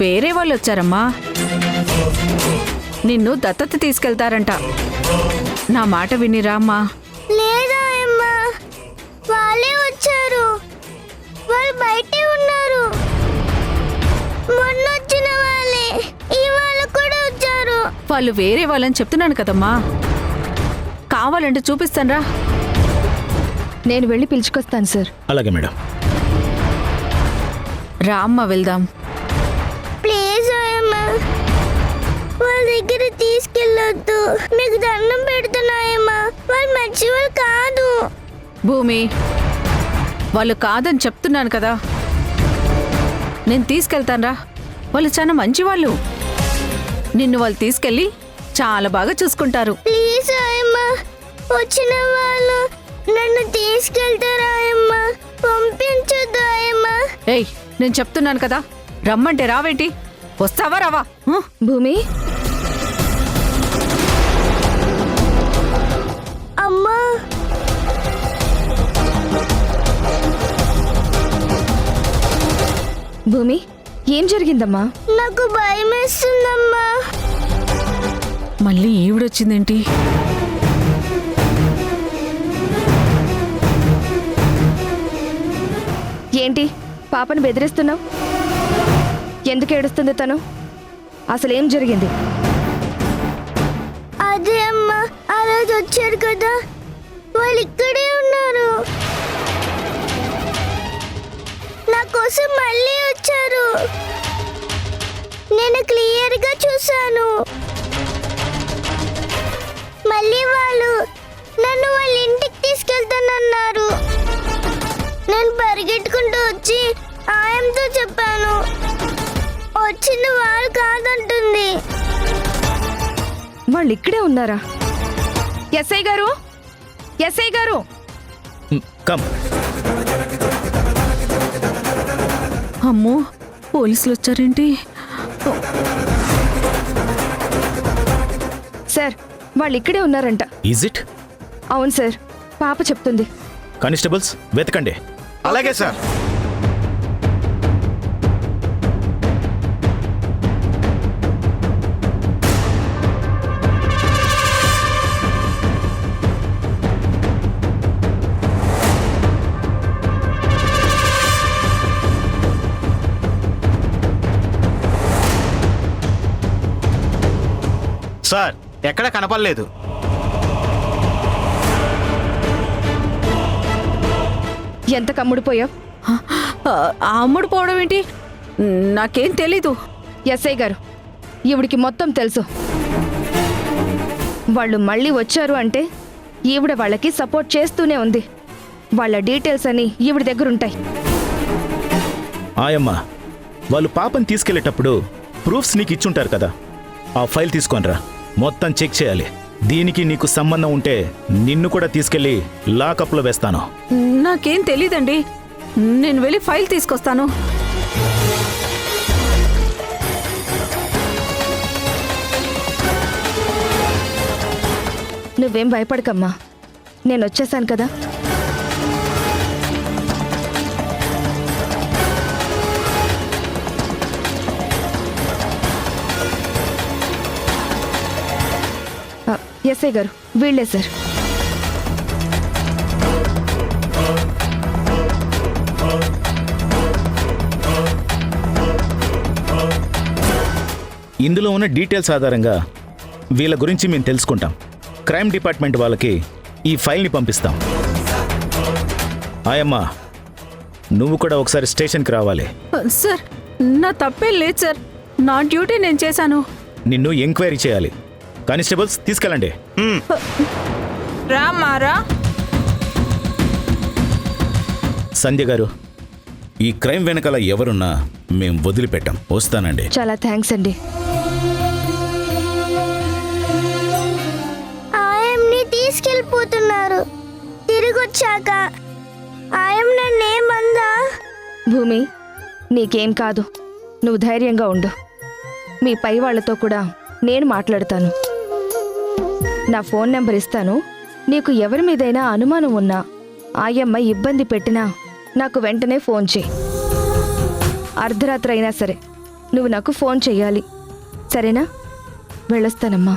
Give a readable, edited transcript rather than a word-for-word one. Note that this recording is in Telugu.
వేరే వాళ్ళు వచ్చారమ్మా. నిన్ను దత్తత తీసుకెళ్తారంట. నా మాట వినిరా అమ్మా. లేదా అమ్మా, వాళ్ళే వచ్చారు. వాళ్ళు బయటే ఉన్నారు. మొన్న వచ్చిన వాళ్ళే ఇవాళ కూడా వచ్చారు. వాళ్ళు వేరే వాళ్ళని చెప్తున్నాను కదమ్మా. కావాలంటే చూపిస్తాను రా. నేను వెళ్ళి పిలుచుకొస్తాను సార్. అలాగే మేడం. రా అమ్మ వెళ్దాం. ప్లీజ్ అమ్మా, వాళ్ళ దగ్గర తీసుకెళ్ళొద్దు. మీకు దండం పెడుతున్నాయమ్మా. వాళ్ళు మంచివాళ్ళు కాదు. భూమి, వాళ్ళు కాదని చెప్తున్నాను కదా. నేను తీసుకెళ్తాను రా. వాళ్ళు చాలా మంచివాళ్ళు. నిన్ను వాళ్ళు తీసుకెళ్ళి చాలా బాగా చూసుకుంటారు. ప్లీజ్ అమ్మా, వచ్చిన వాళ్ళు నన్ను తీసుకెళ్తారా అమ్మా? పంపించొద్దు అమ్మా. ఏయ్, నేను చెప్తున్నాను కదా, రమ్మంటే రావేంటి? వస్తావా రావా? భూమి, అమ్మా, భూమి, ఏం జరిగిందమ్మా? నాకు భయం వేస్తుందమ్మా. మళ్ళీ ఈవిడొచ్చిందేంటి? ఏంటి పాపను బెదిరిస్తున్నావు? ఎందుకు ఏడుస్తుంది తను? అసలు ఏం జరిగింది? అదే అమ్మా, ఆ రోజు వచ్చారు కదా, వాళ్ళు ఇక్కడే ఉన్నారు. నా కోసం మళ్ళీ వచ్చారు. నేను క్లియర్గా చూశాను. మళ్ళీ వాళ్ళు నన్ను వాళ్ళ ఇంటికి తీసుకెళ్తానన్నారు. నేను పరిగెట్టుకుంటూ వచ్చి ఆయనతో చెప్పాను. వచ్చిన వాళ్ళు కాదంటుంది. వాళ్ళు ఇక్కడే ఉన్నారా? ఎస్ఐ గారు, ఎస్ఐ గారు! కమ్. అమ్మో, పోలీసులు వచ్చారేంటి? సార్, వాళ్ళు ఇక్కడే ఉన్నారంట. Is it? అవును సార్, పాప చెప్తుంది. కానిస్టేబుల్స్ వెతకండి. అలాగే సార్. సార్, ఎక్కడ కనపడలేదు. ఎంత కమ్ముడిపోయావు? అమ్ముడు పోవడం ఏంటి? నాకేం తెలీదు. ఎస్ఐ గారు, ఈవిడికి మొత్తం తెలుసు. వాళ్ళు మళ్ళీ వచ్చారు అంటే ఈవిడ వాళ్ళకి సపోర్ట్ చేస్తూనే ఉంది. వాళ్ళ డీటెయిల్స్ అని ఈవిడ దగ్గర ఉంటాయి. ఆయమ్మ, వాళ్ళు పాపని తీసుకెళ్లేటప్పుడు ప్రూఫ్స్ నీకు ఇచ్చుంటారు కదా, ఆ ఫైల్ తీసుకొనిరా. మొత్తం చెక్ చేయాలి. దీనికి నీకు సంబంధం ఉంటే నిన్ను కూడా తీసుకెళ్లి లాకప్లో వేస్తాను. నాకేం తెలీదండి. నేను వెళ్ళి ఫైల్ తీసుకొస్తాను. నువ్వేం భయపడకమ్మా, నేను వచ్చేసాను కదా. ఎస్ఐ గారు, వీళ్ళే సార్. ఇందులో ఉన్న డీటెయిల్స్ ఆధారంగా వీళ్ళ గురించి మేము తెలుసుకుంటాం. క్రైమ్ డిపార్ట్మెంట్ వాళ్ళకి ఈ ఫైల్ని పంపిస్తాం. ఆయమ్మ, నువ్వు కూడా ఒకసారి స్టేషన్కి రావాలి. సార్, నా తప్పేం లేదు సార్. నా డ్యూటీ నేను చేశాను. నిన్ను ఎంక్వైరీ చేయాలి. కానిస్టేబుల్స్ తీసుకెళ్ళండి. రామారా. సంధ్య గారు, ఈ క్రైమ్ వెనకాల ఎవరున్నా మేం వదిలిపెట్టాం. వస్తానండి. చాలా థ్యాంక్స్ అండి. ఆయన్ని తీసుకెళ్ళిపోతున్నారు. తిరిగొచ్చాక ఆయం నన్నేమందా? భూమి, నీకేం కాదు, నువ్వు ధైర్యంగా ఉండు. మీ పై వాళ్లతో కూడా నేను మాట్లాడతాను. నా ఫోన్ నెంబర్ ఇస్తాను. నీకు ఎవరి మీదైనా అనుమానం ఉన్నా, ఆయమ్మ ఇబ్బంది పెట్టినా నాకు వెంటనే ఫోన్ చేయి. అర్ధరాత్రి అయినా సరే నువ్వు నాకు ఫోన్ చెయ్యాలి సరేనా? వెళ్ళొస్తానమ్మా.